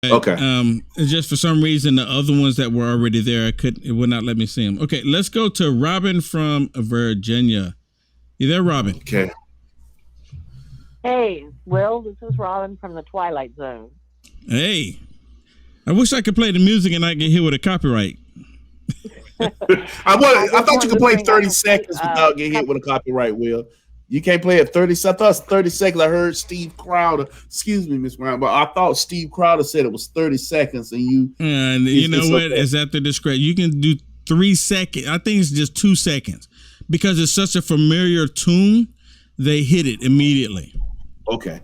Okay. It's just for some reason the other ones that were already there, it would not let me see them. Okay, let's go to Robin from Virginia. You there, Robin? Okay. Hey, Will, this is Robin from the Twilight Zone. Hey, I wish I could play the music and I get hit with a copyright. I thought you could play 30 seconds without getting hit with a copyright, Will. You can't play it 30 seconds. I thought it was 30 seconds. I heard Steve Crowder. Excuse me, Miss Brown, but I thought Steve Crowder said it was 30 seconds, and you. And you know what? Okay. It's at the discretion. You can do 3 seconds. I think it's just 2 seconds because it's such a familiar tune. They hit it immediately. Okay.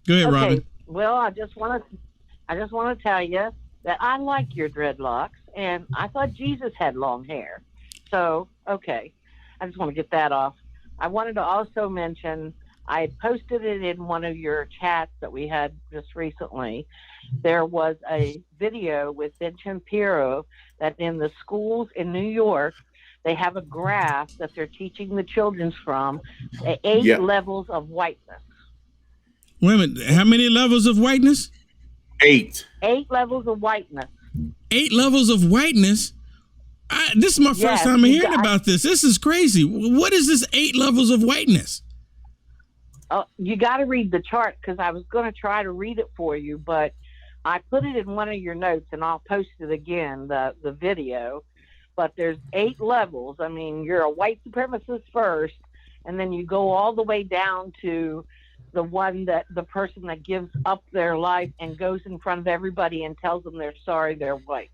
Go ahead, Robin. Well, I just want to tell you that I like your dreadlocks, and I thought Jesus had long hair. So, okay. I just want to get that off. I wanted to also mention, I had posted it in one of your chats that we had just recently. There was a video with Vincent Piero that in the schools in New York, they have a graph that they're teaching the children from 8 levels of whiteness. Wait a minute. How many levels of whiteness? 8. 8 levels of whiteness. 8 levels of whiteness? This is my first time hearing about this. This is crazy. What is this 8 levels of whiteness? Oh, you got to read the chart because I was going to try to read it for you, but I put it in one of your notes and I'll post it again, the video. But there's 8 levels. I mean, you're a white supremacist first, and then you go all the way down to the one that the person that gives up their life and goes in front of everybody and tells them they're sorry they're white.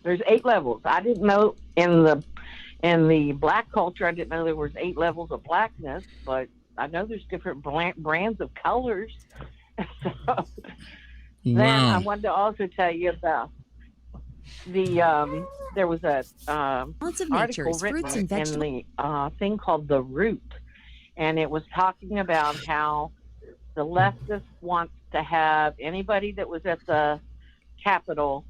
There's 8 levels. I didn't know in the black culture, I didn't know there was 8 levels of blackness, but I know there's different brands of colors. So then I wanted to also tell you about there was a article written in the thing called The Root, and it was talking about how the leftist wants to have anybody that was at the Capitol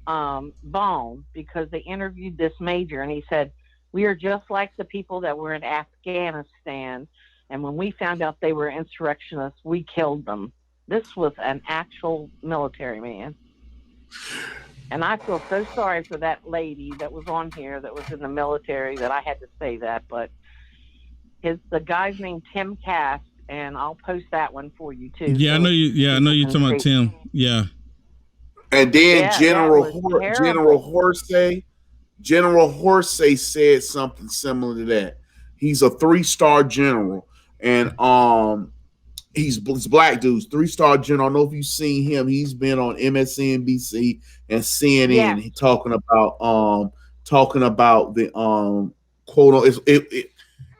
bombed because they interviewed this major, and he said, we are just like the people that were in Afghanistan, and when we found out they were insurrectionists, we killed them. This was an actual military man. And I feel so sorry for that lady that was on here that was in the military that I had to say that, but the guy's named Tim Cast, and I'll post that one for you too. Yeah, so I know you. Yeah, I know you're talking about Tim. Yeah. And then General Horsey said something similar to that. He's a 3-star general, and he's black dudes, 3-star general. I don't know if you've seen him. He's been on MSNBC and CNN. Yeah. He talking about the quote.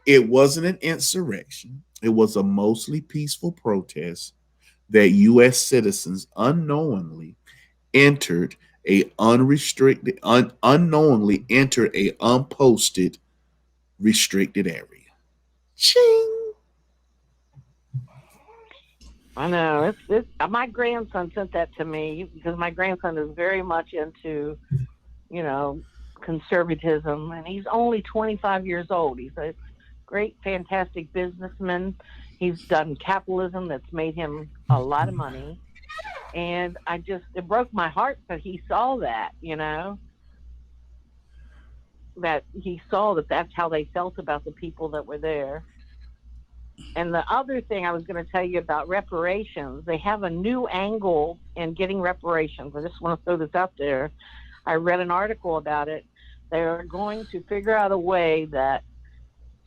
It wasn't an insurrection. It was a mostly peaceful protest that U.S. citizens unknowingly entered a unknowingly entered a unposted restricted area. Ching. I know. It's my grandson sent that to me because my grandson is very much into, conservatism, and he's only 25 years old. He's a great, fantastic businessman. He's done capitalism that's made him a lot of money. And it broke my heart that he saw that, that he saw that that's how they felt about the people that were there. And the other thing I was going to tell you about reparations, they have a new angle in getting reparations. I just want to throw this out there. I read an article about it. They are going to figure out a way that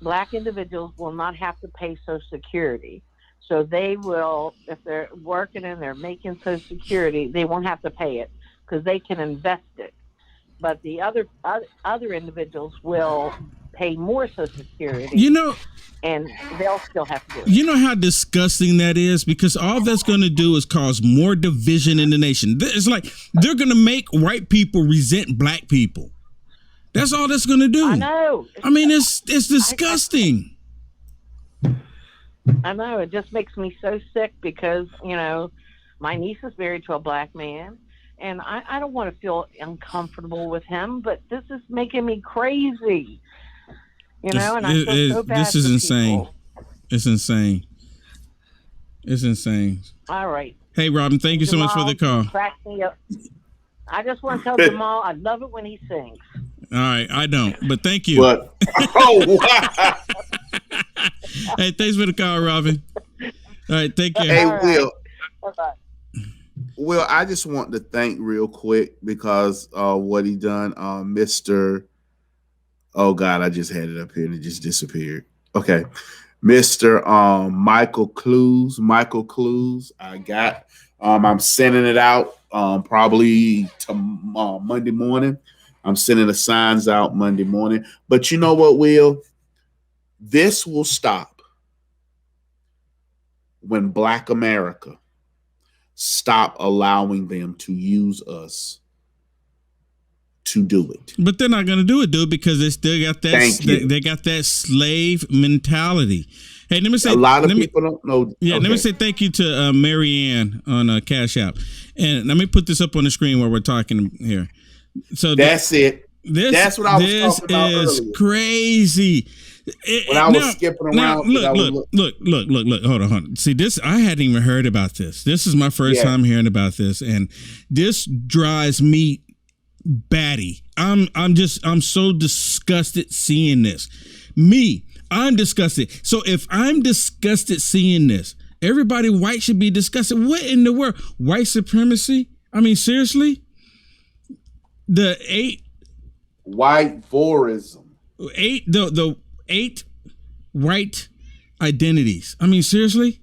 Black individuals will not have to pay Social Security. So they will, if they're working and they're making Social Security, they won't have to pay it because they can invest it. But the other individuals will pay more Social Security. And they'll still have to do it. You know how disgusting that is? Because all that's going to do is cause more division in the nation. It's like they're going to make white people resent black people. That's all that's going to do. I know. I mean, it's disgusting. I know. It just makes me so sick because, my niece is married to a black man, and I don't want to feel uncomfortable with him, but this is making me crazy. And I feel so bad. This is insane. It's insane. It's insane. All right. Hey, Robin, thank you so much for the call. Crack me up. I just want to tell Jamal I love it when he sings. All right, I don't, but thank you. But wow. Hey, thanks for the call, Robin. All right, take care. Hey, All right. Will. Bye-bye. Will, I just want to thank real quick because what he done, Mr. Oh God, I just had it up here and it just disappeared. Okay. Mr. Michael Clues. I got I'm sending it out probably to Monday morning. I'm sending the signs out Monday morning. But you know what, Will? This will stop when Black America stop allowing them to use us to do it. But they're not going to do it, dude, because they still got that. They got that slave mentality. Hey, let me say a lot of people don't know. Yeah, let me say thank you to Mary Ann on Cash App, and let me put this up on the screen while we're talking here. So that's it. That's what I was talking about earlier. This is crazy. When I was skipping around, look. Hold on. See, this I hadn't even heard about this. This is my first time hearing about this, and this drives me batty. I'm so disgusted seeing this. I'm disgusted. So if I'm disgusted seeing this, everybody white should be disgusted. What in the world? White supremacy? I mean, seriously? The vorism. The 8 white identities. I mean, seriously?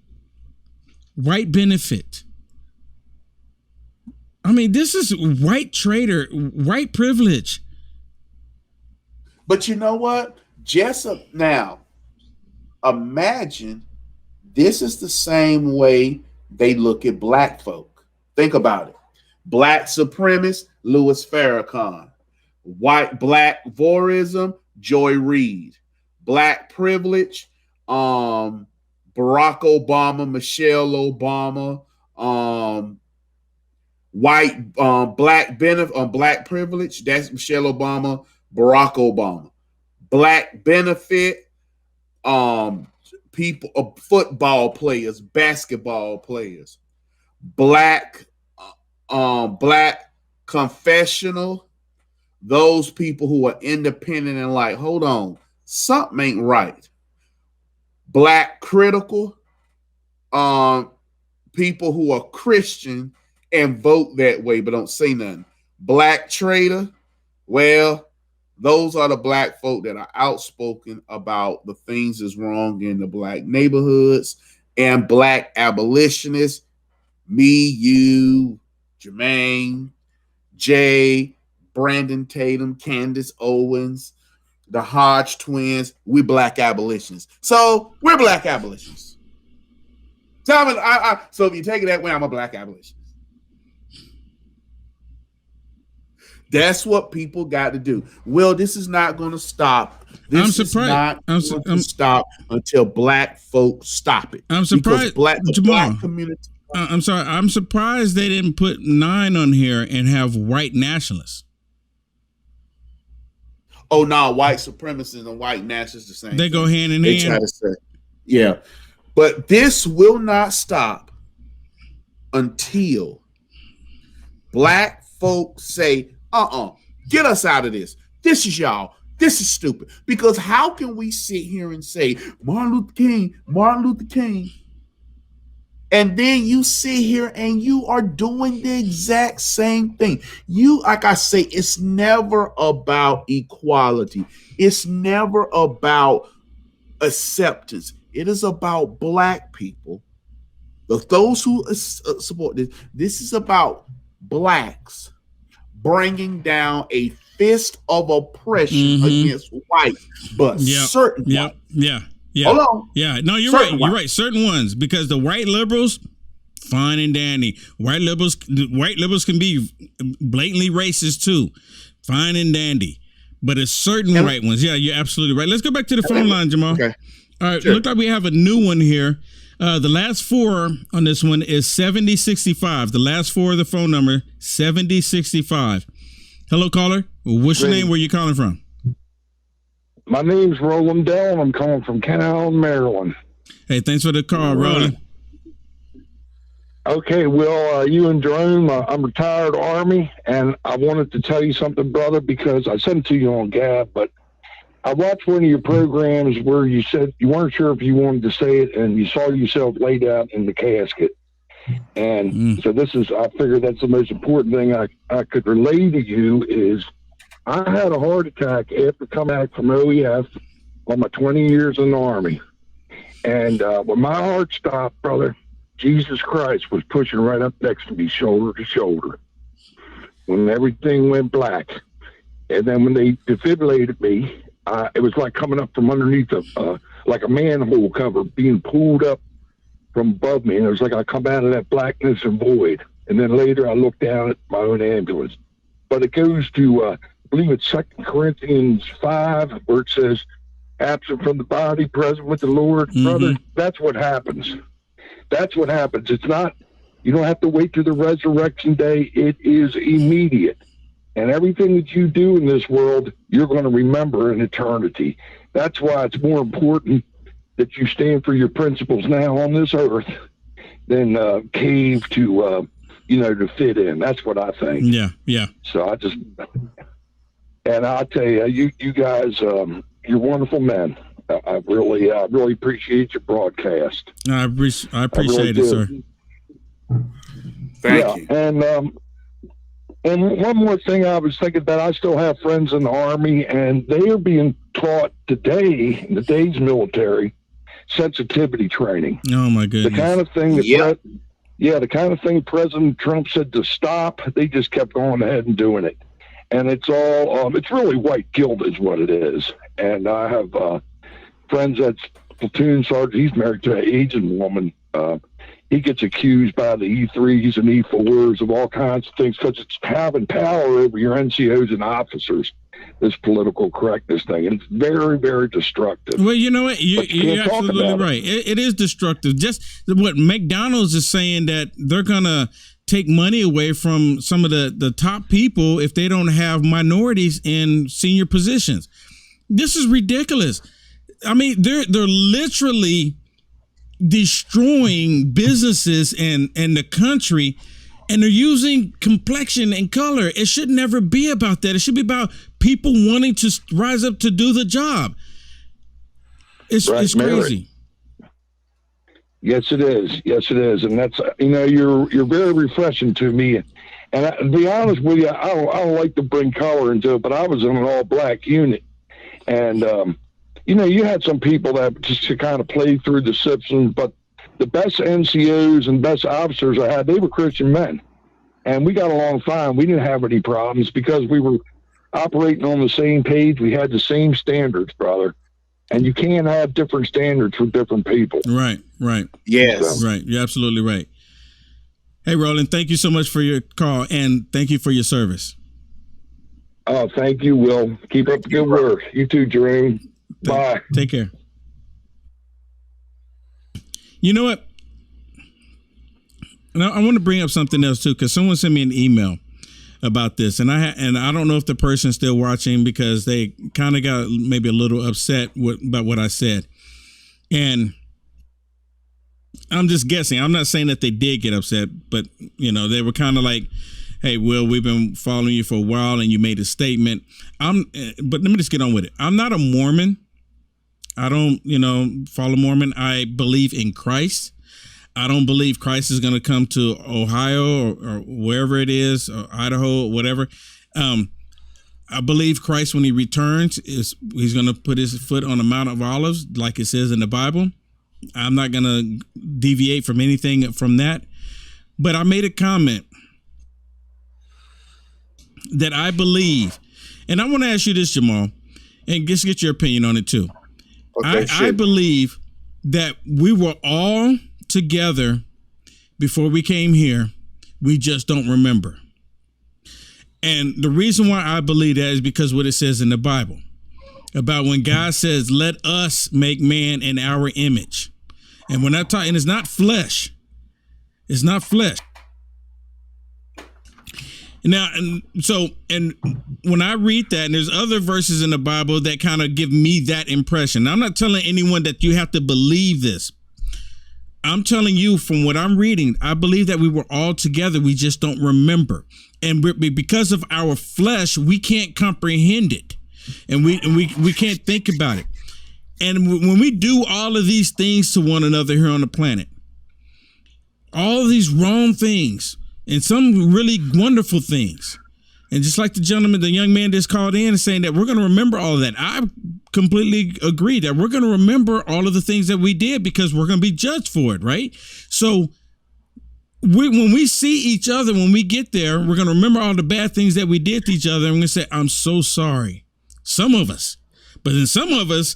White benefit. I mean, this is white traitor, white privilege. But you know what? Now, imagine this is the same way they look at black folk. Think about it. Black supremacist, Louis Farrakhan. Black vorism, Joy Reid. Black privilege, Barack Obama, Michelle Obama, black privilege, that's Michelle Obama, Barack Obama. Black benefit, people, football players, basketball players. Black confessional, those people who are independent and like, hold on, something ain't right. Black critical, people who are Christian and vote that way but don't say nothing. Black traitor, well, those are the black folk that are outspoken about the things that's wrong in the black neighborhoods. And black abolitionists, me, you, Jermaine, Jay, Brandon Tatum, Candace Owens, the Hodge twins, we black abolitionists. So we're black abolitionists. So if you take it that way, I'm a black abolitionist. That's what people got to do. Well, this is not going to stop. This is not going to stop until black folks stop it. I'm surprised. Black community. I'm sorry. I'm surprised they didn't put 9 on here and have white nationalists. Oh no, white supremacists and white nationalists the same. They go hand in hand. Try to say, yeah, but this will not stop until black folks say, get us out of this. This is y'all. This is stupid. Because how can we sit here and say Martin Luther King, and then you sit here and you are doing the exact same thing? Like I say, it's never about equality. It's never about acceptance. It is about black people. Those who support this. This is about blacks bringing down a fist of oppression against white, but certain white. Yeah. Hold on. Yeah. No, you're right. You're right. Certain ones, because the white liberals, fine and dandy. White liberals can be blatantly racist too, fine and dandy. But it's certain white ones. Yeah, you're absolutely right. Let's go back to the phone line, Jamal. Okay. All right. Sure. Look like we have a new one here. The last 4 on this one is 7065. The last 4 of the phone number, 7065. Hello, caller. What's your name? Where you calling from? My name's Roland Dell, and I'm calling from Canal, Maryland. Hey, thanks for the call, Roland. Okay, well, you and Jerome, I'm retired Army, and I wanted to tell you something, brother, because I sent it to you on Gab, but I watched one of your programs where you said you weren't sure if you wanted to say it, and you saw yourself laid out in the casket. And so I figured that's the most important thing I could relay to you is I had a heart attack after coming back from OEF on my 20 years in the Army. And when my heart stopped, brother, Jesus Christ was pushing right up next to me, shoulder to shoulder, when everything went black. And then when they defibrillated me, it was like coming up from underneath like a manhole cover, being pulled up from above me. And it was like I come out of that blackness and void. And then later I looked down at my own ambulance. But it goes to, I believe it's 2 Corinthians 5, where it says, absent from the body, present with the Lord. Brother, that's what happens. That's what happens. It's not, you don't have to wait till the resurrection day. It is immediate. And everything that you do in this world, you're going to remember in eternity. That's why it's more important that you stand for your principles now on this earth than cave to, to fit in. That's what I think. Yeah. So and I'll tell you, you guys, you're wonderful men. I really appreciate your broadcast. I appreciate it, sir. Thank you. And one more thing I was thinking that I still have friends in the Army, and they are being taught today, in today's military, sensitivity training. Oh my goodness. The kind of thing the kind of thing President Trump said to stop, they just kept going ahead and doing it. And it's all, it's really white guilt is what it is. And I have friends that's platoon sergeant. He's married to an Asian woman. He gets accused by the E3s and E4s of all kinds of things because it's having power over your NCOs and officers, this political correctness thing. And it's very, very destructive. Well, you know what? You're absolutely right. It is destructive. Just what McDonald's is saying, that they're going to take money away from some of the top people if they don't have minorities in senior positions. This is ridiculous. I mean, they're literally destroying businesses and the country, and they're using complexion and color. It should never be about that. It should be about people wanting to rise up to do the job. It's crazy. Yes, it is. Yes, it is. And that's, you're very refreshing to me. And to be honest with you, I don't like to bring color into it, but I was in an all black unit. And, you had some people that just to kind of play through the systems, but the best NCOs and best officers I had, they were Christian men. And we got along fine. We didn't have any problems because we were operating on the same page. We had the same standards, brother. And you can't have different standards for different people. Right. Yes. So. Right. You're absolutely right. Hey, Roland, thank you so much for your call, and thank you for your service. Oh, thank you, Will. Keep up the good work. You too, Jerome. Bye. Take care. You know what? Now, I want to bring up something else too, because someone sent me an email about this, and I don't know if the person's still watching because they kind of got maybe a little upset about what I said, and I'm just guessing. I'm not saying that they did get upset, but they were kind of like, "Hey, Will, we've been following you for a while, and you made a statement." But let me just get on with it. I'm not a Mormon. I don't, follow Mormon. I believe in Christ. I don't believe Christ is going to come to Ohio or wherever it is, or Idaho, or whatever. I believe Christ, when he returns, he's going to put his foot on the Mount of Olives, like it says in the Bible. I'm not going to deviate from anything from that. But I made a comment that I believe, and I want to ask you this, Jamal, and just get your opinion on it too. Okay, I believe that we were all together before we came here. We just don't remember. And the reason why I believe that is because what it says in the Bible about when God says, "Let us make man in our image." And when I talk, and it's not flesh. It's not flesh. Now, and when I read that, and there's other verses in the Bible that kind of give me that impression. Now, I'm not telling anyone that you have to believe this, I'm telling you from what I'm reading, I believe that we were all together. We just don't remember. And because of our flesh, we can't comprehend it. And we can't think about it. And when we do all of these things to one another here on the planet, all of these wrong things and some really wonderful things, and just like the young man just called in and saying that we're going to remember all of that. I completely agree that we're going to remember all of the things that we did because we're going to be judged for it, right? So when we see each other, when we get there, we're going to remember all the bad things that we did to each other, and we're going to say, I'm so sorry. Some of us. But then some of us,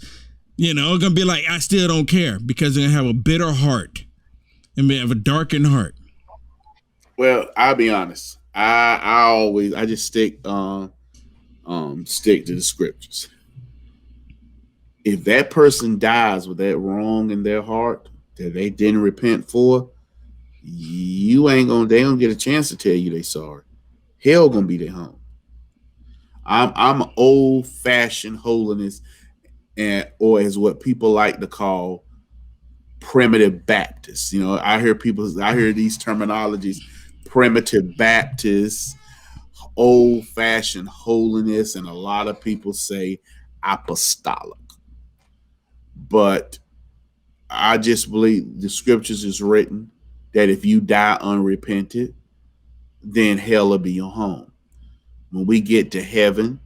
are going to be like, I still don't care, because they're going to have a bitter heart and have a darkened heart. Well, I'll be honest. I just stick to the scriptures. If that person dies with that wrong in their heart that they didn't repent for, they don't get a chance to tell you they sorry. Hell gonna be their home. I'm old fashioned holiness, or as what people like to call primitive Baptist. I hear these terminologies: primitive Baptist, old fashioned holiness, and a lot of people say apostolic. But I just believe the scriptures is written that if you die unrepented, then hell will be your home. When we get to heaven,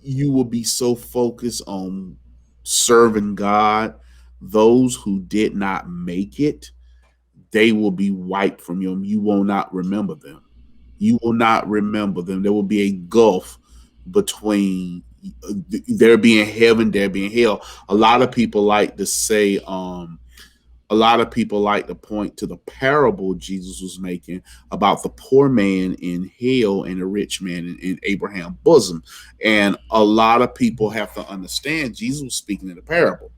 you will be so focused on serving God. Those who did not make it, they will be wiped from you. You will not remember them. You will not remember them. There will be a gulf between there being heaven, there being hell. A lot of people like to say, a lot of people like to point to the parable Jesus was making about the poor man in hell and the rich man in Abraham's bosom. And a lot of people have to understand Jesus was speaking in a parable.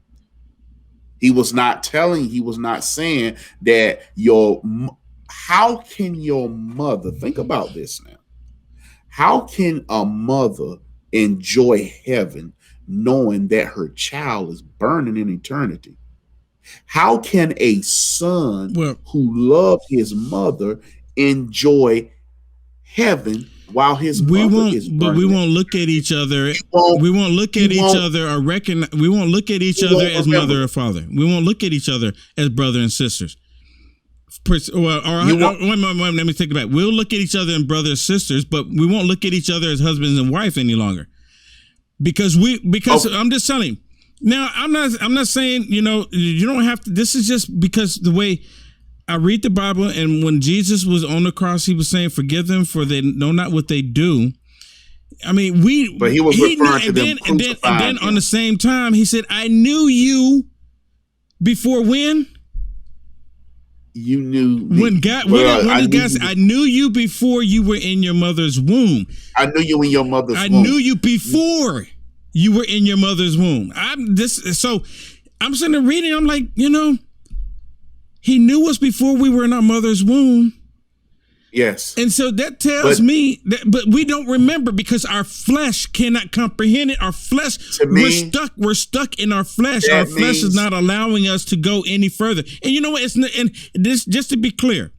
He was not saying that how can your mother, think about this now. How can a mother enjoy heaven knowing that her child is burning in eternity? How can a son who loved his mother enjoy heaven while his mother is burning? But we won't look at each other. We won't look at each other or recognize. We won't look at each other as mother or father. We won't look at each other as brother and sisters. Let me take it back. We'll look at each other as brothers and sisters, but we won't look at each other as husbands and wife any longer. Because I'm just telling you. Now, I'm not saying, you don't have to. This is just because the way I read the Bible, and when Jesus was on the cross, he was saying, "Forgive them, for they know not what they do." I mean, But he was referring to them crucifying him. And then on the same time, he said, "I knew you before when." You knew me. When God said, I knew you before you were in your mother's womb. I knew you in your mother's womb. I knew you before you were in your mother's womb. I'm sitting there reading. I'm like, he knew us before we were in our mother's womb. Yes. And so that tells me that, but we don't remember because our flesh cannot comprehend it. Our flesh, we're stuck in our flesh. Our flesh is not allowing us to go any further. And you know what? And this, just to be clear,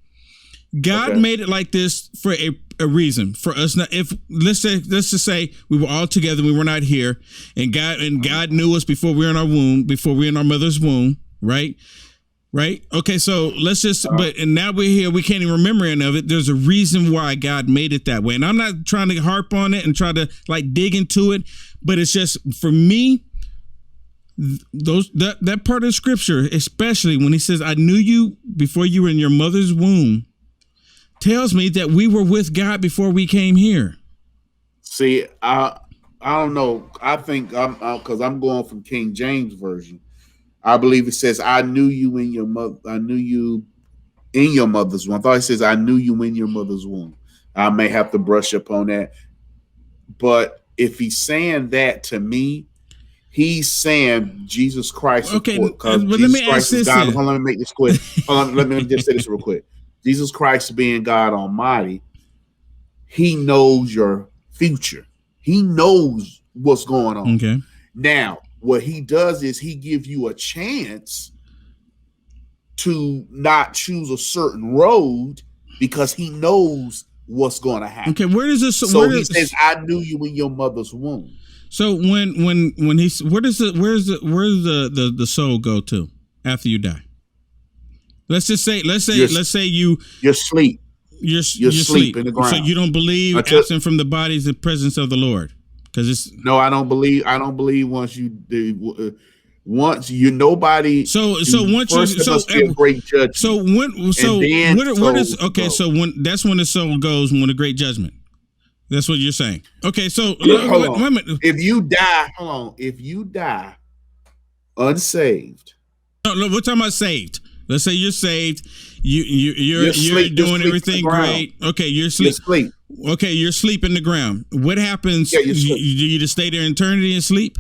God made it like this for a reason for us. Not, if let's just say we were all together, we were not here, and God knew us before we were in our womb, before we were in our mother's womb, right? Right. Okay. So let's just, and now we're here. We can't even remember any of it. There's a reason why God made it that way. And I'm not trying to harp on it and try to dig into it, but it's just for me, that part of scripture, especially when he says, I knew you before you were in your mother's womb, tells me that we were with God before we came here. See, I don't know. I think because I'm going from King James Version. I believe it says, I knew you in your mother. I knew you in your mother's womb. I thought it says, I knew you in your mother's womb. I may have to brush up on that. But if he's saying that to me, he's saying Jesus Christ. Okay, because Jesus Christ is God. Hold on, let me make this quick. Hold on, let me just say this real quick. Jesus Christ being God Almighty, he knows your future. He knows what's going on. Okay. Now, what he does is he gives you a chance to not choose a certain road because he knows what's going to happen. Okay, where does this? So he says, "I knew you in your mother's womb." So when he's where's the soul go to after you die? Let's say you're asleep. You're asleep in the ground. So you don't believe absent from the body is the presence of the Lord, because it's no. I don't believe once you nobody. So once you great judgment. So that's when the soul goes when the great judgment. That's what you're saying. Okay, so if you die unsaved. No, we're talking about saved. Let's say you're saved. You're doing everything great. Okay, you're asleep. Okay, you're asleep in the ground. What happens? Do you just stay there in eternity and sleep?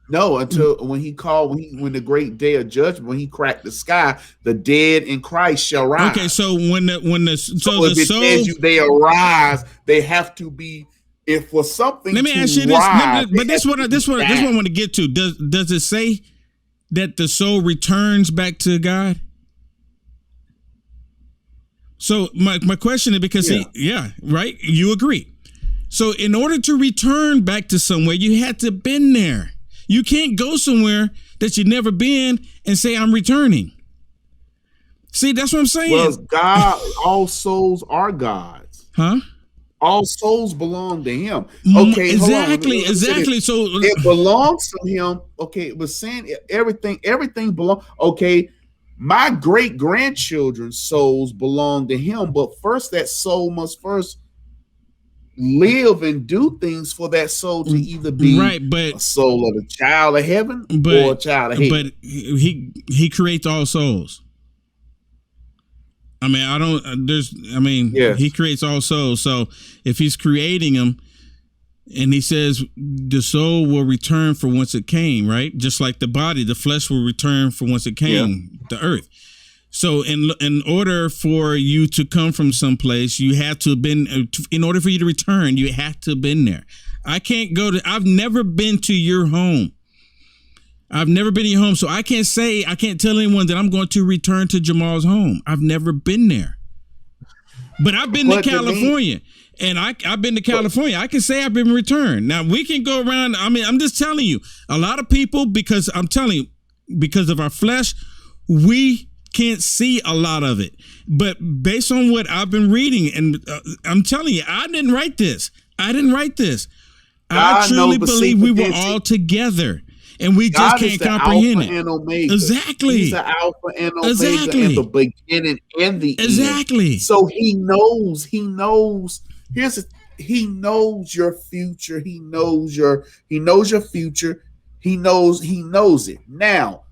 No, until when the great day of judgment, when he cracked the sky, the dead in Christ shall rise. Okay, so if it says you they arise, they have to be. If for something, let me ask you this. But this one I want to get to. Does it say that the soul returns back to God? So my question is because right? You agree. So in order to return back to somewhere, you had to been there. You can't go somewhere that you've never been and say, I'm returning. See, that's what I'm saying. Well, God, all souls are God's. Huh? All souls belong to him. Okay, exactly. So it belongs to him. Okay, it was saying everything belongs. Okay, my great grandchildren's souls belong to him, but first that soul must first live and do things for that soul to either be a soul of a child of heaven or a child of hell. But he creates all souls. I mean, he creates all souls. So if he's creating them and he says the soul will return for whence it came, right? Just like the body, the flesh will return for whence it came, the earth. So in order for you to come from someplace, you have to have been, in order for you to return, you have to have been there. I've never been to your home. I've never been to your home. So I can't tell anyone that I'm going to return to Jamal's home. I've never been there. But I've been to California. And I've been to California. I can say I've been returned. Now we can go around. I mean, I'm just telling you, a lot of people, because of our flesh, we can't see a lot of it. But based on what I've been reading, and I'm telling you, I didn't write this. I truly believe we were all together. And we just can't comprehend it. Exactly. He's the Alpha and Omega and the beginning and the end. So he knows your future. He knows your future. He knows it. Now,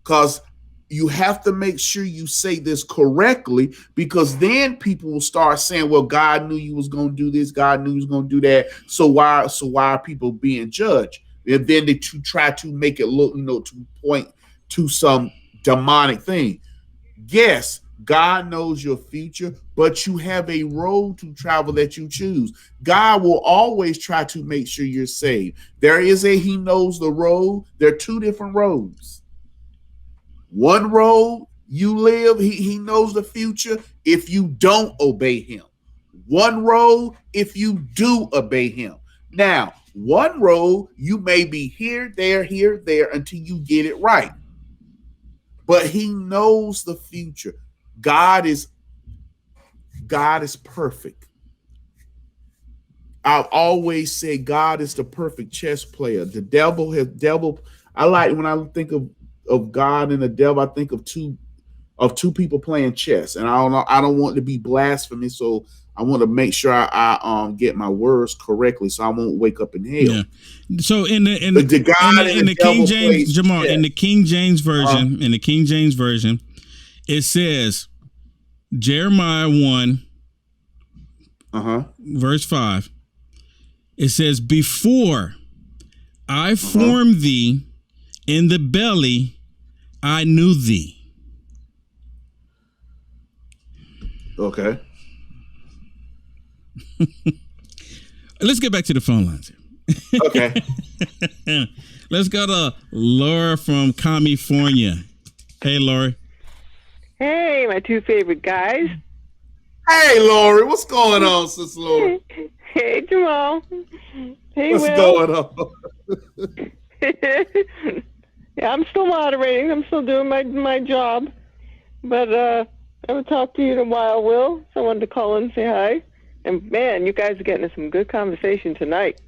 because you have to make sure you say this correctly, because then people will start saying, well, God knew you was going to do this. God knew you was going to do that. So why are people being judged? And then to try to make it look, to point to some demonic thing. Yes, God knows your future, but you have a road to travel that you choose. God will always try to make sure you're saved. He knows the road. There are two different roads. One road you live, he knows the future if you don't obey him. One road if you do obey him. Now, one road, you may be here, there, until you get it right. But he knows the future. God is perfect. I've always said God is the perfect chess player. The devil, I like when I think of God and the devil, I think of two people playing chess. And I don't want to be blasphemous, so I want to make sure I get my words correctly, so I won't wake up in hell. Yeah. So in the King James, Jamal, in the King James version, it says Jeremiah 1, verse 5. It says, "Before I formed thee in the belly, I knew thee." Okay. Let's get back to the phone lines here. Okay. Let's go to Laura from California. Hey, Laura. Hey, my two favorite guys. Hey, Lori, what's going on, Sister Lori? Hey, Jamal. Hey, What's Will. going on? Yeah, I'm still moderating. I'm still doing my job. But I haven't talked to you in a while, Will. So I wanted to call in and say hi. And, man, you guys are getting some good conversation tonight.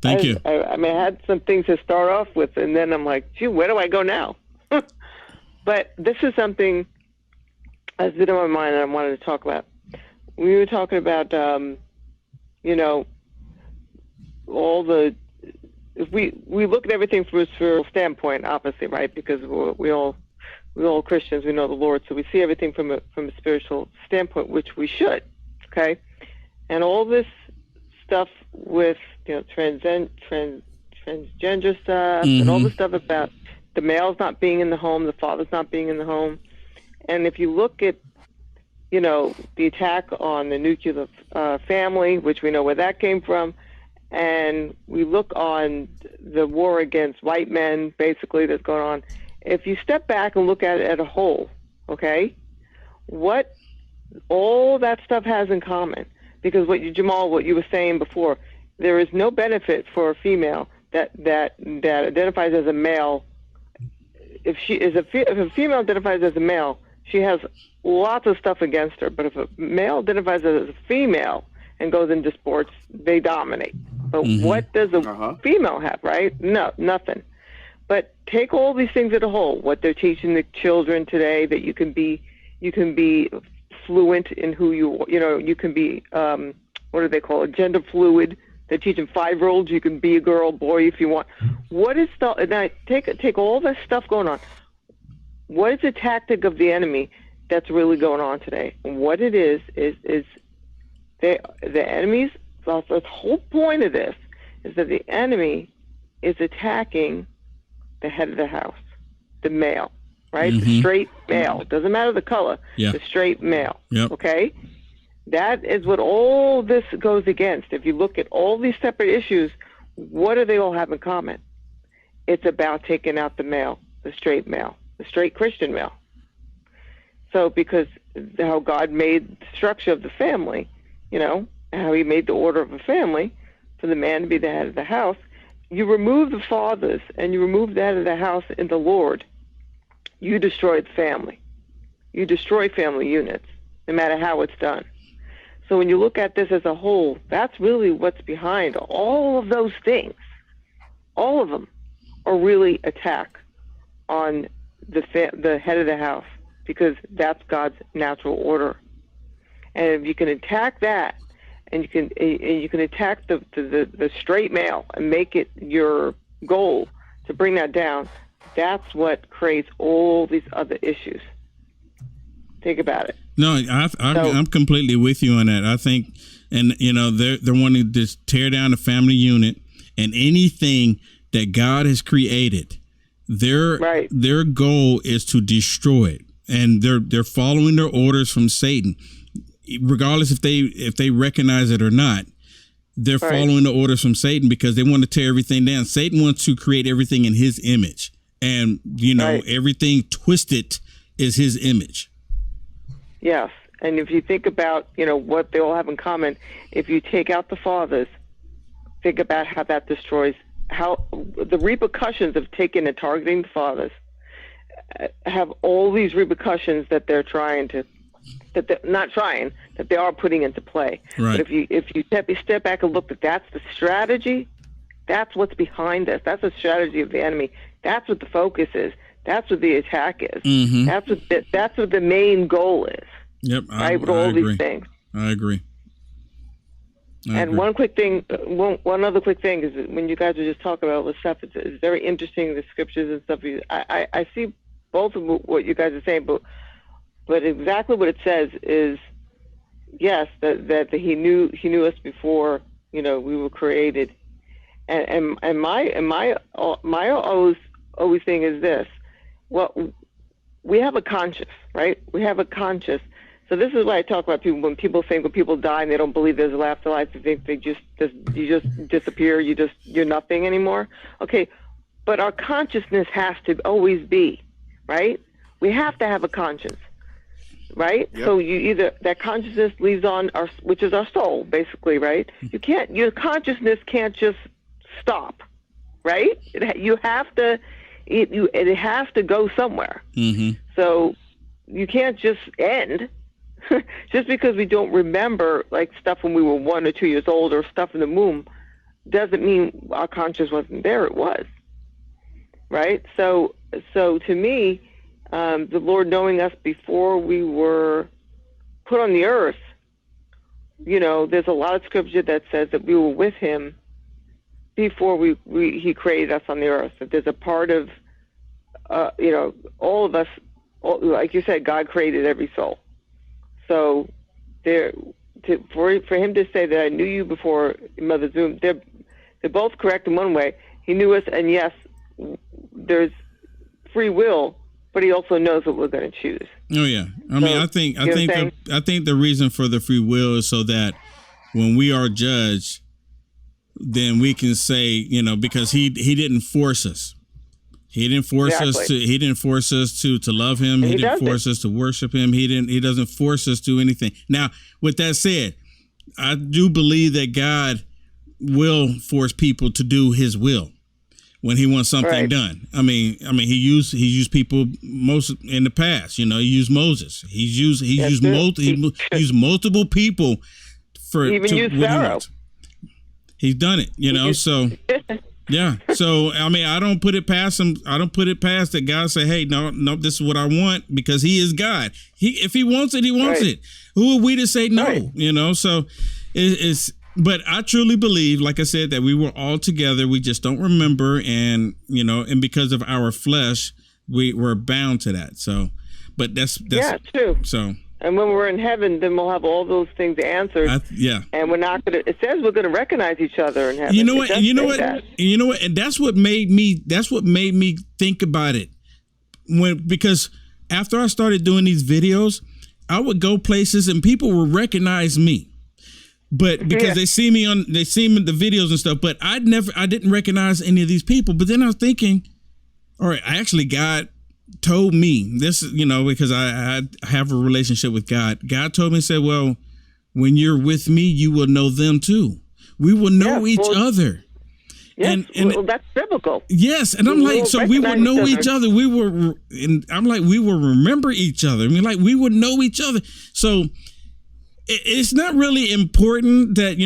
Thank you. I mean, I had some things to start off with, and then I'm like, gee, where do I go now? But this is something that's been on my mind and I wanted to talk about. We were talking about, you know, all the, if we look at everything from a spiritual standpoint, obviously, right? Because we're all Christians, we know the Lord, so we see everything from a spiritual standpoint, which we should, okay? And all this stuff with, you know, transgender stuff, and all the stuff about the male's not being in the home, the father's not being in the home. And if you look at, you know, the attack on the nuclear family, which we know where that came from, and we look on the war against white men, basically, that's going on, if you step back and look at it as a whole, okay, what all that stuff has in common, because Jamal, what you were saying before, there is no benefit for a female that identifies as a male. If a female identifies as a male, she has lots of stuff against her. But if a male identifies as a female and goes into sports, they dominate. But what does a female have, right? No, nothing. But take all these things as a whole. What they're teaching the children today, that you can be fluent in who you can be. What do they call it? Gender fluid. They're teaching 5-year-olds you can be a girl, boy, if you want. What is the? And I take all this stuff going on. What is the tactic of the enemy that's really going on today? And what it is the enemy's. The whole point of this is that the enemy is attacking the head of the house, the male, right? The straight male. It doesn't matter the color. Yeah. The straight male. Yep. Okay. That is what all this goes against. If you look at all these separate issues, what do they all have in common? It's about taking out the male, the straight Christian male. So because how God made the structure of the family, you know, how he made the order of a family for the man to be the head of the house, you remove the fathers and you remove the head of the house in the Lord, you destroy the family. You destroy family units, no matter how it's done. So when you look at this as a whole, that's really what's behind all of those things. All of them are really attack on the head of the house, because that's God's natural order. And if you can attack that, and you can attack the straight male and make it your goal to bring that down, that's what creates all these other issues. Think about it. No, I'm completely with you on that. I think, and you know, they're wanting to just tear down the family unit and anything that God has created. Their goal is to destroy it, and they're following their orders from Satan, regardless if they recognize it or not. They're following the orders from Satan because they want to tear everything down. Satan wants to create everything in his image, and you know, everything twisted is his image. Yes, and if you think about, you know, what they all have in common, if you take out the fathers, think about how that destroys, how the repercussions of taking and targeting the fathers have all these repercussions that they're that they are putting into play. Right. But if you step back and look, that's the strategy, that's what's behind this. That's the strategy of the enemy. That's what the focus is. That's what the attack is. That's what the main goal is. Yep, I agree. These things. I agree. One other quick thing is that when you guys are just talking about all this stuff, it's very interesting, the scriptures and stuff. I see both of what you guys are saying, but exactly what it says is, yes, that he knew us before, you know, we were created, and my always thing is this. Well, we have a conscience, right? We have a conscience. So this is why I talk about people, when people think when people die and they don't believe there's an afterlife, they think you just disappear, you're nothing anymore. Okay, but our consciousness has to always be, right? We have to have a conscience, right? Yep. So you either, that consciousness leaves on which is our soul, basically, right? Your consciousness can't just stop, right? It has to go somewhere. Mm-hmm. So you can't just end. Just because we don't remember like stuff when we were 1 or 2 years old or stuff in the womb doesn't mean our conscience wasn't there. It was, right? So to me, the Lord knowing us before we were put on the earth, there's a lot of scripture that says that we were with Him before He created us on the earth. That there's a part of, all of us, like you said, God created every soul. So for Him to say that I knew you before your mother's womb, they're both correct in one way. He knew us, and yes, there's free will, but He also knows what we're going to choose. Oh yeah, I think the reason for the free will is so that when we are judged, then we can say, because He didn't force us. He didn't force us to. He didn't force us to love Him. He didn't force us to worship Him. He doesn't force us to anything. Now, with that said, I do believe that God will force people to do His will when He wants something done. I mean, He used people most in the past. He used Moses. He used multiple people for used Pharaoh. He's done it. So. Yeah. So, I don't put it past him. I don't put it past that God say, hey, no, this is what I want, because He is God. If He wants it, He wants it. Who are we to say no? So it's, but I truly believe, like I said, that we were all together. We just don't remember. And, and because of our flesh, we're bound to that. So, but that's true. So. And when we're in heaven, then we'll have all those things answered. And we're not going to. It says we're going to recognize each other in heaven. You know what? And that's what made me think about it. Because after I started doing these videos, I would go places and people would recognize me, but because they see me in the videos and stuff. But I didn't recognize any of these people. But then I was thinking, all right, God told me this, because I have a relationship with God. God told me, said, well, when you're with me, you will know them too. We will know each other. Yes, and that's biblical. Yes, and I'm like, so we will know each other. We will remember each other. We would know each other. So it's not really important that,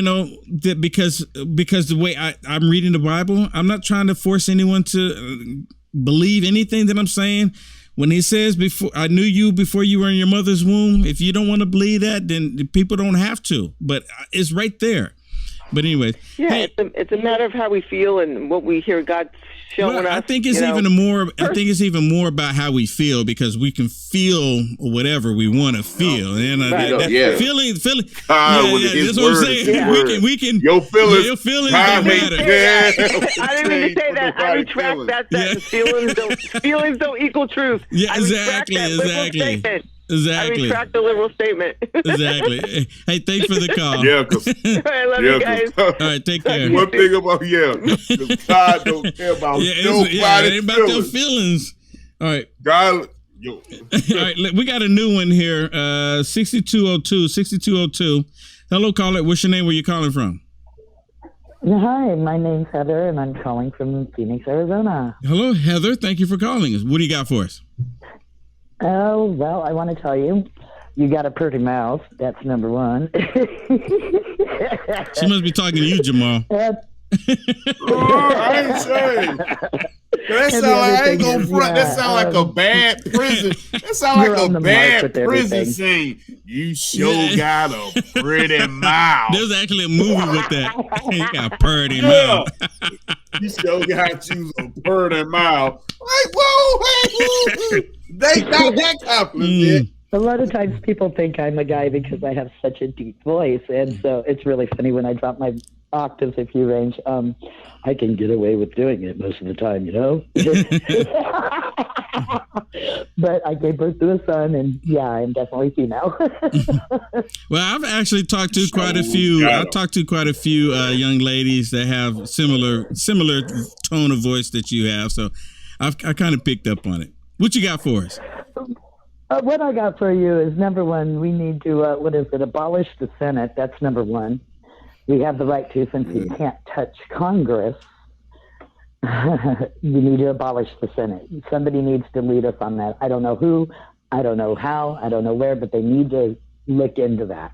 that because the way I'm reading the Bible, I'm not trying to force anyone to believe anything that I'm saying. When He says, before I knew you before you were in your mother's womb, if you don't want to believe that, then people don't have to, but it's right there. But anyway, it's a matter of how we feel and what we hear God showing us. I think it's even more about how we feel, because we can feel whatever we want to feel. And feeling. That's what I'm saying. Yeah. We can. Your feelings don't matter. I didn't mean to say that. I retract that sentence. Feelings don't equal truth. Yeah, exactly. I retract the liberal statement. Exactly. Hey, thanks for the call. Yeah, because I love you guys. All right, take care. One thing about because God don't care about nobody's feelings. All right, God. All right, we got a new one here. 6202. Hello, caller. What's your name? Where you calling from? Hi, my name's Heather, and I'm calling from Phoenix, Arizona. Hello, Heather. Thank you for calling us. What do you got for us? Oh, well, I want to tell you, you got a pretty mouth. That's number one. She must be talking to you, Jamal. I ain't saying. That sound like, I ain't gonna front. That sound like a bad prison. That sound like a bad prison scene. You sure got a pretty mouth. There's actually a movie with that. You got a pretty mouth. You sure got you a pretty mouth. Like, whoa. They got that compliment. A lot of times people think I'm a guy because I have such a deep voice, and so it's really funny when I drop my octaves if you range. I can get away with doing it most of the time, But I gave birth to a son, and yeah, I'm definitely female. Well, I've actually talked to quite a few. I've talked to quite a few young ladies that have similar tone of voice that you have. So I kind of picked up on it. What you got for us? What I got for you is, number one, we need to, abolish the Senate. That's number one. We have the right to, since we can't touch Congress. You need to abolish the Senate. Somebody needs to lead us on that. I don't know who, I don't know how, I don't know where, but they need to look into that.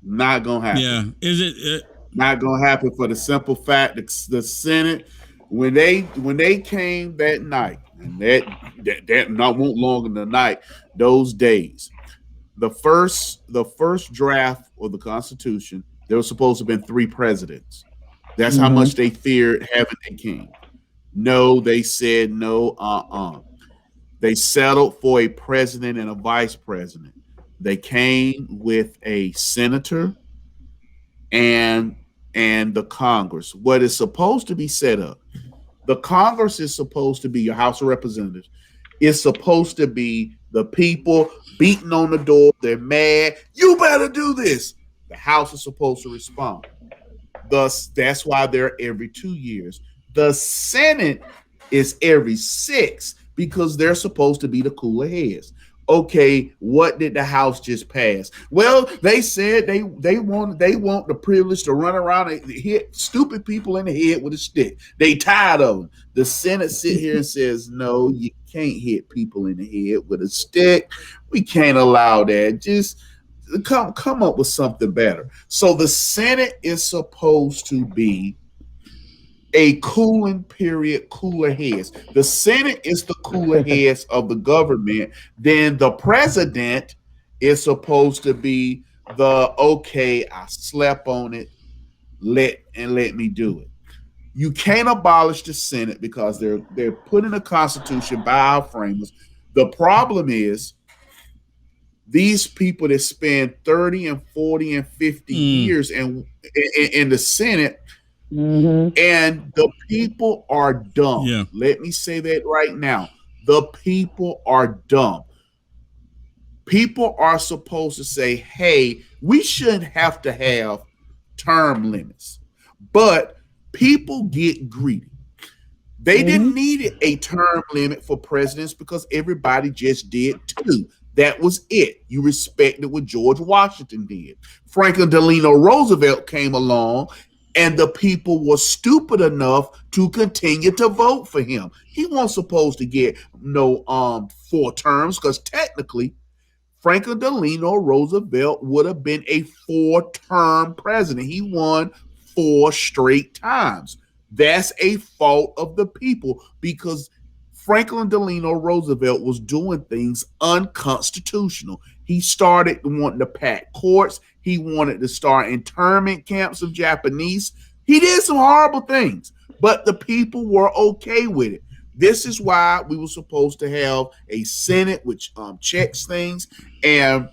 Not gonna happen. Yeah, is it? Not gonna happen for the simple fact that the Senate, when they came that night, and that not won't longer than the night, those days, the first draft of the Constitution, there was supposed to have been 3 presidents. That's how much they feared having a king. No, they said no. They settled for a president and a vice president. They came with a senator and the Congress. What is supposed to be set up? The Congress is supposed to be your House of Representatives. It's supposed to be the people beating on the door. They're mad. You better do this. The House is supposed to respond. Thus, that's why they're every 2 years. The Senate is every 6 because they're supposed to be the cooler heads. Okay, what did the House just pass? Well, they said they want the privilege to run around and hit stupid people in the head with a stick. They tired of them. The Senate sit here and says, no, you can't hit people in the head with a stick. We can't allow that. Just come up with something better. So the Senate is supposed to be a cooling period, cooler heads. The Senate is the cooler heads of the government. Then the president is supposed to be okay, I slept on it, let me do it. You can't abolish the Senate because they're put in a constitution by our framers. The problem is these people that spend 30 and 40 and 50 years in the Senate, and the people are dumb. Yeah. Let me say that right now. The people are dumb. People are supposed to say, hey, we shouldn't have to have term limits. But people get greedy. They didn't need a term limit for presidents because everybody just did 2. That was it. You respected what George Washington did. Franklin Delano Roosevelt came along, and the people were stupid enough to continue to vote for him. He wasn't supposed to get no 4 terms because technically Franklin Delano Roosevelt would have been a 4-term president. He won 4 straight times. That's a fault of the people because Franklin Delano Roosevelt was doing things unconstitutional. He started wanting to pack courts. He wanted to start internment camps of Japanese. He did some horrible things, but the people were okay with it. This is why we were supposed to have a Senate which checks things, and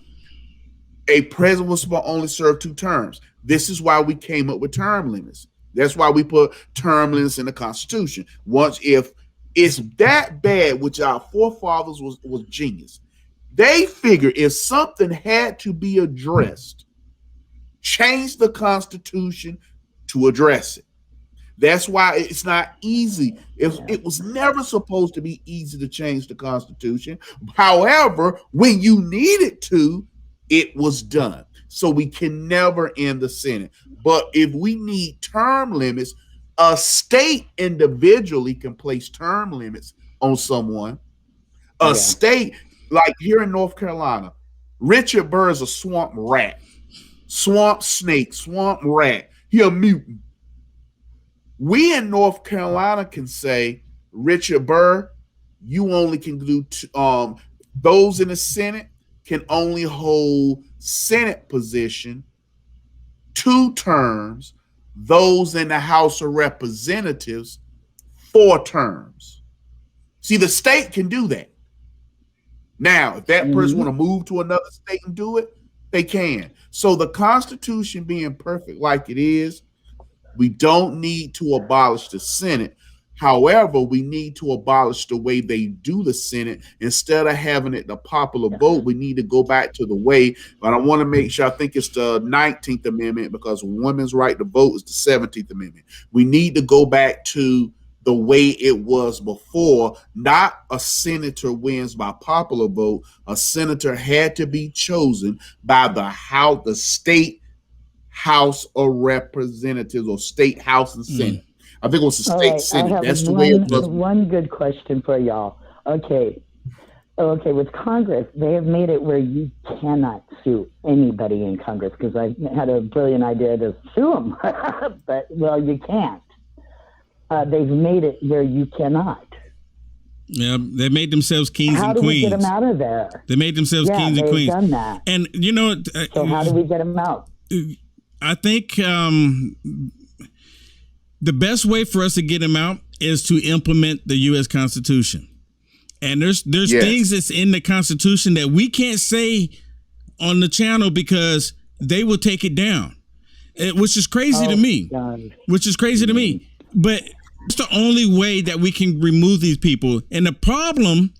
a president was supposed to only serve 2 terms. This is why we came up with term limits. That's why we put term limits in the Constitution. Once, if it's that bad, which our forefathers was genius, they figured if something had to be addressed, change the Constitution to address it. That's why it's not easy. It was never supposed to be easy to change the Constitution. However, when you needed to, it was done. So we can never end the Senate. But if we need term limits, a state individually can place term limits on someone. A state, like here in North Carolina, Richard Burr is a swamp rat, swamp snake, swamp rat. He a mutant. We in North Carolina can say, Richard Burr, you only can do those in the Senate can only hold Senate position 2 terms. Those in the House of Representatives 4 terms. See, the state can do that. Now, if that person want to move to another state and do it, they can. So the Constitution being perfect like it is, We don't need to abolish the Senate. However, we need to abolish the way they do the Senate. Instead of having it the popular vote, we need to go back to the way. But I want to make sure, I think it's the 19th Amendment, because women's right to vote is the 17th Amendment. We need to go back to the way it was before. Not a senator wins by popular vote. A senator had to be chosen by the House, the state House of Representatives, or state House and Senate. I think it was the state Senate. That's the way it was. One good question for y'all. Okay, with Congress, they have made it where you cannot sue anybody in Congress, because I had a brilliant idea to sue them, but, well, you can't. They've made it where you cannot. Yeah, they made themselves kings and queens. How do we get them out of there? They made themselves kings and queens. Done that. And, you know... so how do we get them out? I think... the best way for us to get them out is to implement the U.S. Constitution. And there's things that's in the Constitution that we can't say on the channel because they will take it down, which is crazy to me. But it's the only way that we can remove these people. And the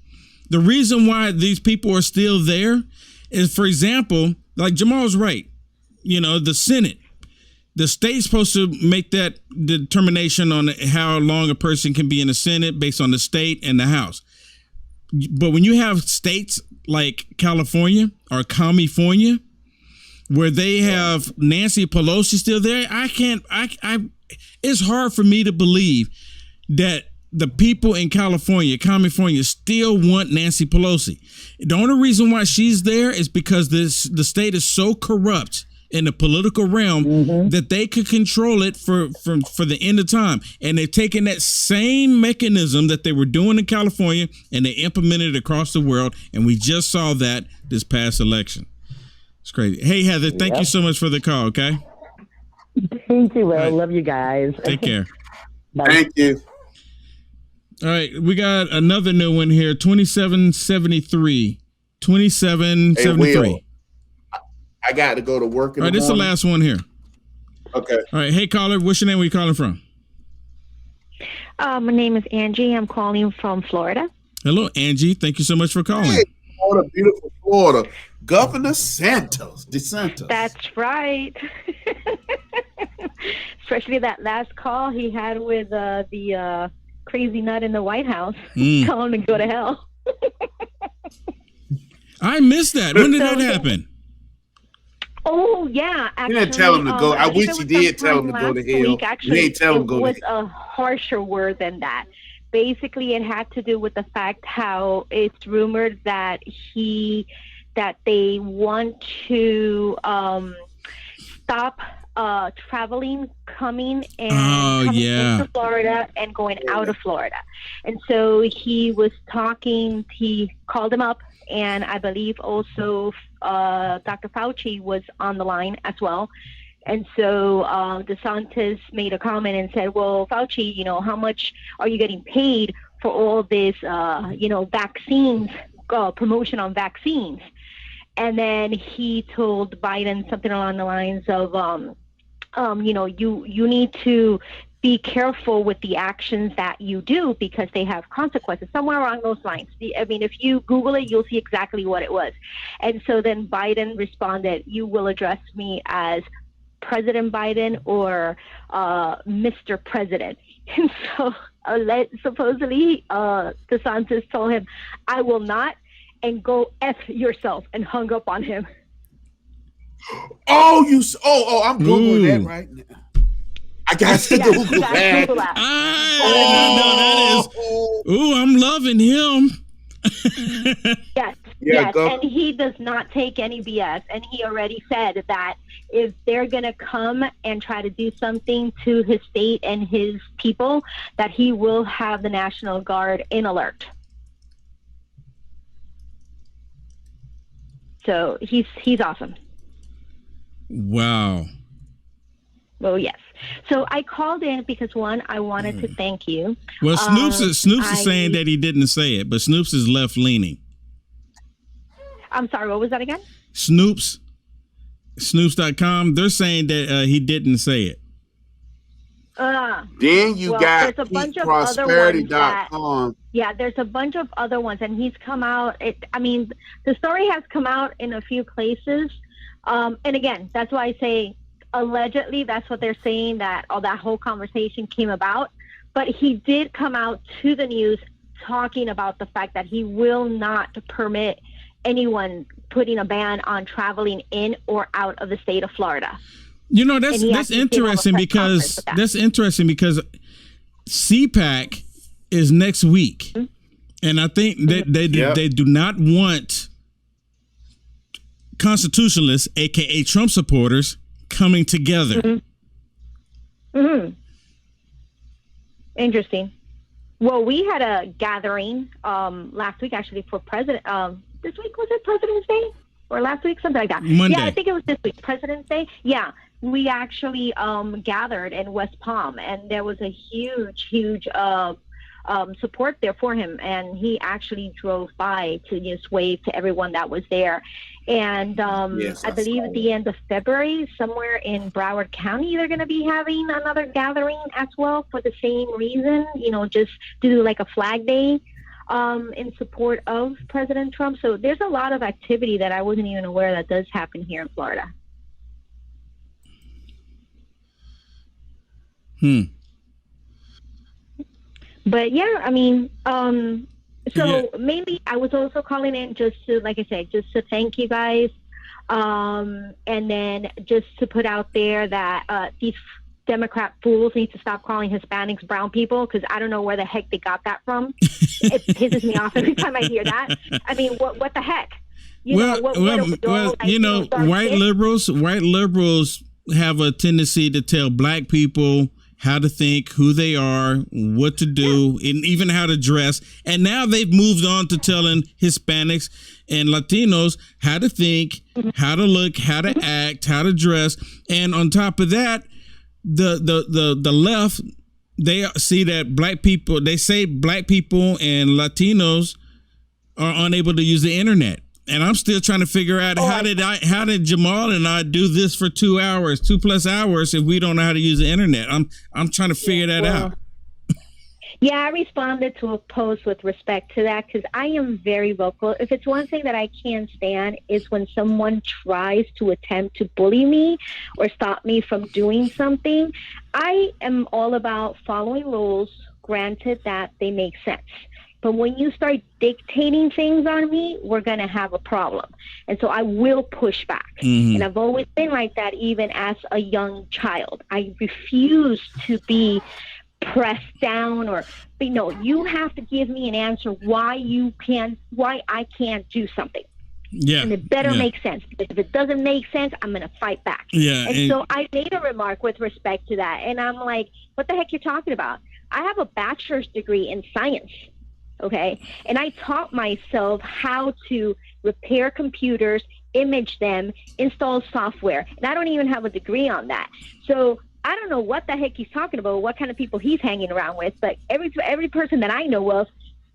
reason why these people are still there is, for example, like Jamal's right, the Senate. The state's supposed to make that determination on how long a person can be in the Senate based on the state and the House. But when you have states like California or California, where they have Nancy Pelosi still there, it's hard for me to believe that the people in California still want Nancy Pelosi. The only reason why she's there is because the state is so corrupt in the political realm that they could control it for the end of time. And they've taken that same mechanism that they were doing in California and they implemented it across the world. And we just saw that this past election. It's crazy. Hey, Heather, thank you so much for the call, okay? Thank you, Will. Right. Love you guys. Take care. Bye. Thank you. All right, we got another new one here, 2773. 2773. Hey, I got to go to work. All right, this is the last one here. Okay. All right. Hey, caller, what's your name? Where you calling from? My name is Angie. I'm calling from Florida. Hello, Angie. Thank you so much for calling. Hey, Florida, beautiful Florida. Governor DeSantis. That's right. Especially that last call he had with the crazy nut in the White House. Tell him to go to hell. I missed that. When did that happen? Oh, yeah. Actually, you didn't tell him to go. I wish you did tell him to go to hell. Actually, you didn't tell him to go to hell. It was a harsher word than that. Basically, it had to do with the fact how it's rumored that they want to stop traveling, coming to Florida and going out of Florida. And so he was talking, he called him up, and I believe also Dr. Fauci was on the line as well. And so DeSantis made a comment and said, well, Fauci, how much are you getting paid for all this, vaccines, promotion on vaccines? And then he told Biden something along the lines of, you need to be careful with the actions that you do because they have consequences, somewhere along those lines. If you Google it, you'll see exactly what it was. And so then Biden responded, you will address me as President Biden or Mr. President. And so supposedly DeSantis told him, I will not, and go F yourself, and hung up on him. I'm Googling that right now. I got to Google that. I'm loving him. Yes, and he does not take any BS. And he already said that if they're going to come and try to do something to his state and his people, that he will have the National Guard in alert. So he's awesome. Wow. Well, yes. So I called in because, one, I wanted to thank you. Well, Snoops is saying that he didn't say it, but Snoops is left-leaning. I'm sorry, what was that again? Snoops.com, they're saying that he didn't say it. Then you got there's a bunch of prosperity.com. There's a bunch of other ones, and he's come out. The story has come out in a few places, and again, that's why I say allegedly. That's what they're saying, that that whole conversation came about. But he did come out to the news talking about the fact that he will not permit anyone putting a ban on traveling in or out of the state of Florida. You know, that's interesting because CPAC is next week. Mm-hmm. And I think that they do not want constitutionalists, aka Trump supporters, coming together. Mm-hmm. Mm-hmm. Interesting. Well, we had a gathering last week, actually, for president. This week, was it President's Day? Or last week, something like that. Monday. Yeah, I think it was this week, President's Day. Yeah, we actually gathered in West Palm, and there was a huge support there for him. And he actually drove by to just wave to everyone that was there. And I believe at the end of February, somewhere in Broward County, they're going to be having another gathering as well for the same reason, just to do like a flag day in support of President Trump. So there's a lot of activity that I wasn't even aware that does happen here in Florida. But yeah, mainly I was also calling in just to, like I said, just to thank you guys. And then just to put out there that these Democrat fools need to stop calling Hispanics brown people, because I don't know where the heck they got that from. It pisses me off every time I hear that. I mean, what the heck? White liberals have a tendency to tell black people how to think, who they are, what to do, and even how to dress. And now they've moved on to telling Hispanics and Latinos how to think, how to look, how to act, how to dress. And on top of that, the left, they see that they say black people and Latinos are unable to use the internet. And I'm still trying to figure out how did Jamal and I do this for 2 hours, 2+ hours, if we don't know how to use the internet? I'm trying to figure that out. Yeah, I responded to a post with respect to that, because I am very vocal. If it's one thing that I can't stand, is when someone tries to attempt to bully me or stop me from doing something. I am all about following rules, granted that they make sense. But when you start dictating things on me, we're going to have a problem. And so I will push back. Mm-hmm. And I've always been like that, even as a young child. I refuse to be pressed down you have to give me an answer why I can't do something. Yeah. And it better make sense, because if it doesn't make sense, I'm going to fight back. Yeah. And so I made a remark with respect to that. And I'm like, what the heck you're talking about? I have a bachelor's degree in science. Okay. And I taught myself how to repair computers, image them, install software. And I don't even have a degree on that. So I don't know what the heck he's talking about, what kind of people he's hanging around with, but every person that I know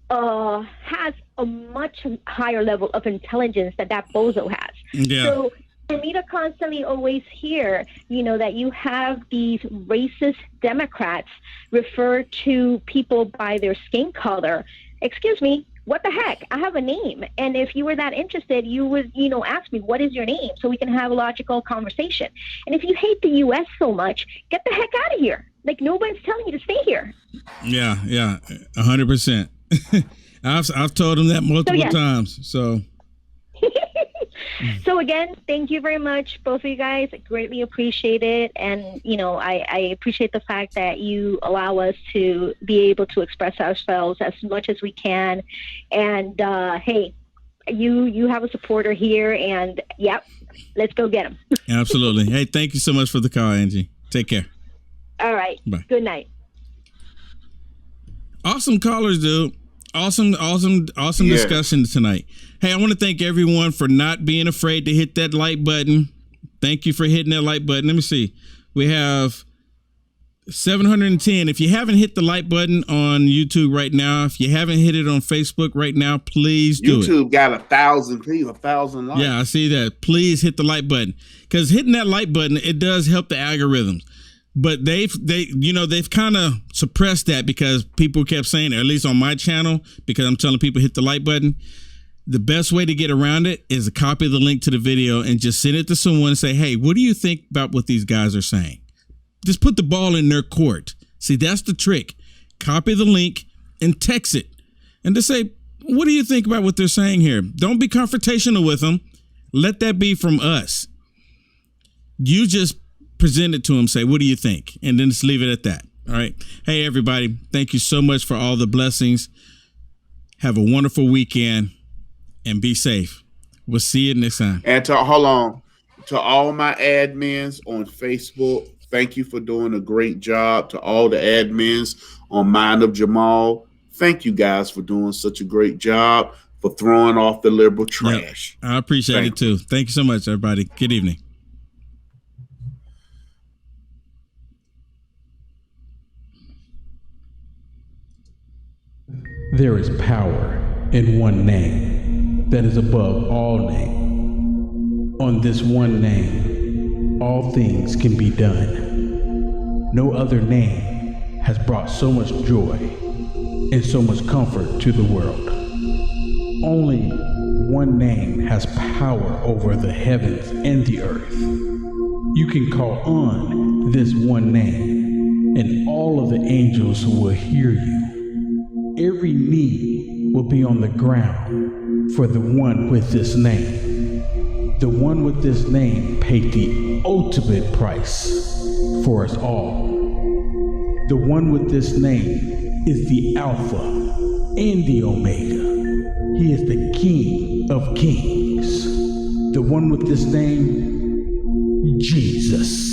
of has a much higher level of intelligence that bozo has. Yeah. So for me to constantly always hear, that you have these racist Democrats refer to people by their skin color, excuse me, what the heck? I have a name. And if you were that interested, you would, ask me, what is your name? So we can have a logical conversation. And if you hate the U.S. so much, get the heck out of here. Like, nobody's telling you to stay here. Yeah, 100%. I've told them that multiple times. So. So again, thank you very much, both of you guys. I greatly appreciate it. And, I appreciate the fact that you allow us to be able to express ourselves as much as we can. And, hey, you have a supporter here, and let's go get him. Absolutely. Hey, thank you so much for the call, Angie. Take care. All right. Bye. Good night. Awesome callers, dude. Awesome discussion tonight. Hey, I want to thank everyone for not being afraid to hit that like button. Thank you for hitting that like button. Let me see. We have 710. If you haven't hit the like button on YouTube right now, if you haven't hit it on Facebook right now, please do it. YouTube got 1,000 people, 1,000 likes. Yeah, I see that. Please hit the like button, because hitting that like button, it does help the algorithms. But they've kind of suppressed that because people kept saying, or at least on my channel, because I'm telling people hit the like button. The best way to get around it is to copy the link to the video and just send it to someone and say, hey, what do you think about what these guys are saying? Just put the ball in their court. See, that's the trick. Copy the link and text it and just say, what do you think about what they're saying here? Don't be confrontational with them. Let that be from us. You just present it to them, say, what do you think? And then just leave it at that. All right. Hey, everybody. Thank you so much for all the blessings. Have a wonderful weekend and be safe. We'll see you next time. And to all my admins on Facebook, thank you for doing a great job. To all the admins on Mind of Jamal, thank you guys for doing such a great job, for throwing off the liberal trash. Yep. I appreciate it too. Thank you so much, everybody. Good evening. There is power in one name that is above all names. On this one name, all things can be done. No other name has brought so much joy and so much comfort to the world. Only one name has power over the heavens and the earth. You can call on this one name, and all of the angels will hear you. Every knee will be on the ground for the one with this name. The one with this name paid the ultimate price for us all. The one with this name is the Alpha and the Omega. He is the King of Kings. The one with this name, Jesus.